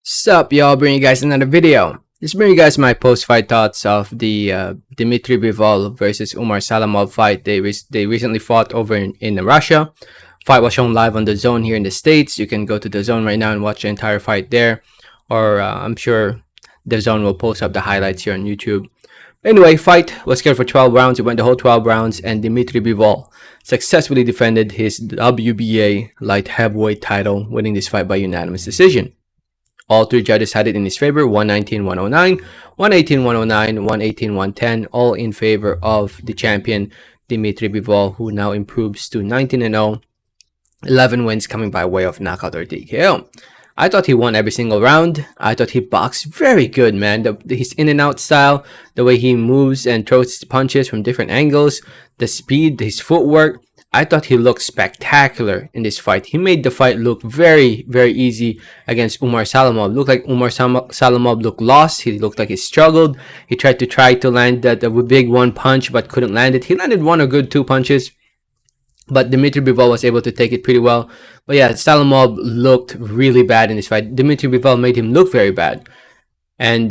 Sup, y'all, bring you guys another video. Just bring you guys my post-fight thoughts of the Dmitry Bivol versus Umar Salamov fight. They recently fought over in Russia. Fight was shown live on the Zone here in the States. You can go to the Zone right now and watch the entire fight there. Or I'm sure the Zone will post up the highlights here on YouTube. Anyway, fight was scheduled for 12 rounds. It went the whole 12 rounds, and Dmitry Bivol successfully defended his WBA light heavyweight title, winning this fight by unanimous decision. All three judges had it in his favor: 119-109, 118-109, 118-110, all in favor of the champion Dmitry Bivol, who now improves to 19-0, 11 wins coming by way of knockout or TKO. I thought he won every single round. I thought he boxed very good, man. His in and out style, the way he moves and throws his punches from different angles, the speed, his footwork. I thought he looked spectacular in this fight. He made the fight look very, very easy against Umar Salamov. Looked like Umar Salamov looked lost. He looked like he struggled. He tried to land that big one punch, but couldn't land it. He landed one or good two punches, but Dmitry Bivol was able to take it pretty well. But yeah, Salamov looked really bad in this fight. Dmitry Bivol made him look very bad. And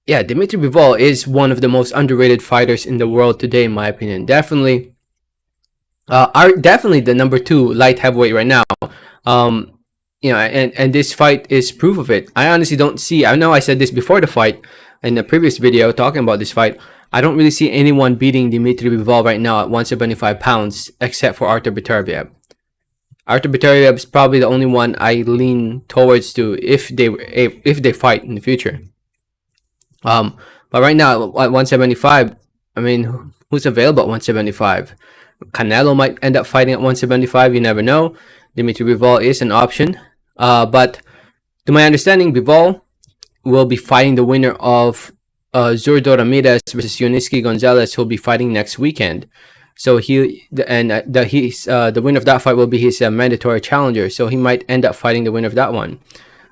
yeah, Dmitry Bivol is one of the most underrated fighters in the world today, in my opinion. Definitely the number 2 light heavyweight right now. And this fight is proof of it. I honestly don't see, I know I said this before the fight in the previous video talking about this fight, I don't really see anyone beating Dmitry Bivol right now at 175 pounds except for Artur Beterbiev. Artur Beterbiev is probably the only one I lean towards to if they fight in the future. But right now at 175, I mean, who's available at 175? Canelo might end up fighting at 175. You never know. Dmitry Bivol is an option. But to my understanding, Bivol will be fighting the winner of Zurdo Ramirez versus Yuniski Gonzalez, who'll be fighting next weekend. So the winner of that fight will be his mandatory challenger. So he might end up fighting the winner of that one.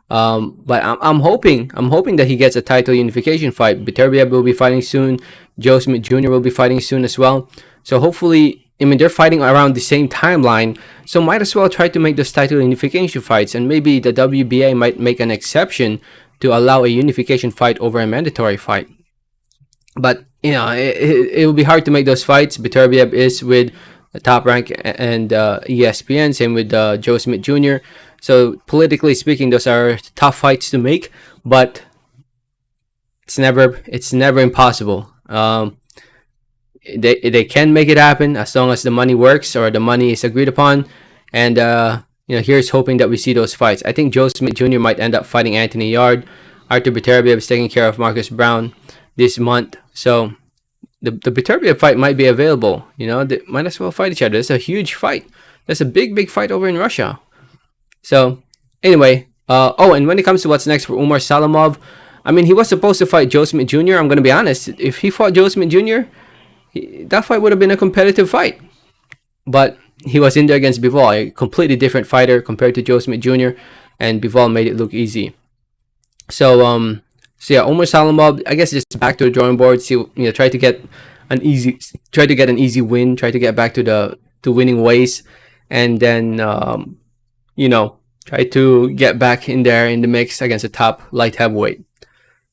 But I'm hoping that he gets a title unification fight. Beterbiev will be fighting soon. Joe Smith Jr. will be fighting soon as well. So hopefully, I mean, they're fighting around the same timeline, so might as well try to make those title unification fights, and maybe the WBA might make an exception to allow a unification fight over a mandatory fight. But, you know, it will be hard to make those fights. Beterbiev is with Top Rank and ESPN, same with Joe Smith Jr. So, politically speaking, those are tough fights to make, but it's never impossible. They can make it happen as long as the money works or the money is agreed upon. And here's hoping that we see those fights. I think Joe Smith Jr. might end up fighting Anthony Yard. Artur Beterbiev is taking care of Marcus Brown this month, so the Beterbiev fight might be available. You know, they might as well fight each other. It's a huge fight. That's a big fight over in Russia. So anyway, and when it comes to what's next for Umar Salamov, I mean, he was supposed to fight Joe Smith Jr. I'm gonna be honest. If he fought Joe Smith Jr., that fight would have been a competitive fight, but he was in there against Bivol, a completely different fighter compared to Joe Smith Jr., and Bivol made it look easy. So yeah, Umar Salamov, I guess, just back to the drawing board. Try to get an easy win, try to get back to winning ways, and then try to get back in there in the mix against a top light heavyweight.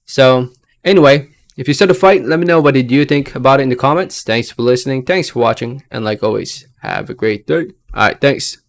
So anyway, if you saw the fight, let me know what did you think about it in the comments. Thanks for listening. Thanks for watching. And like always, have a great day. Alright, thanks.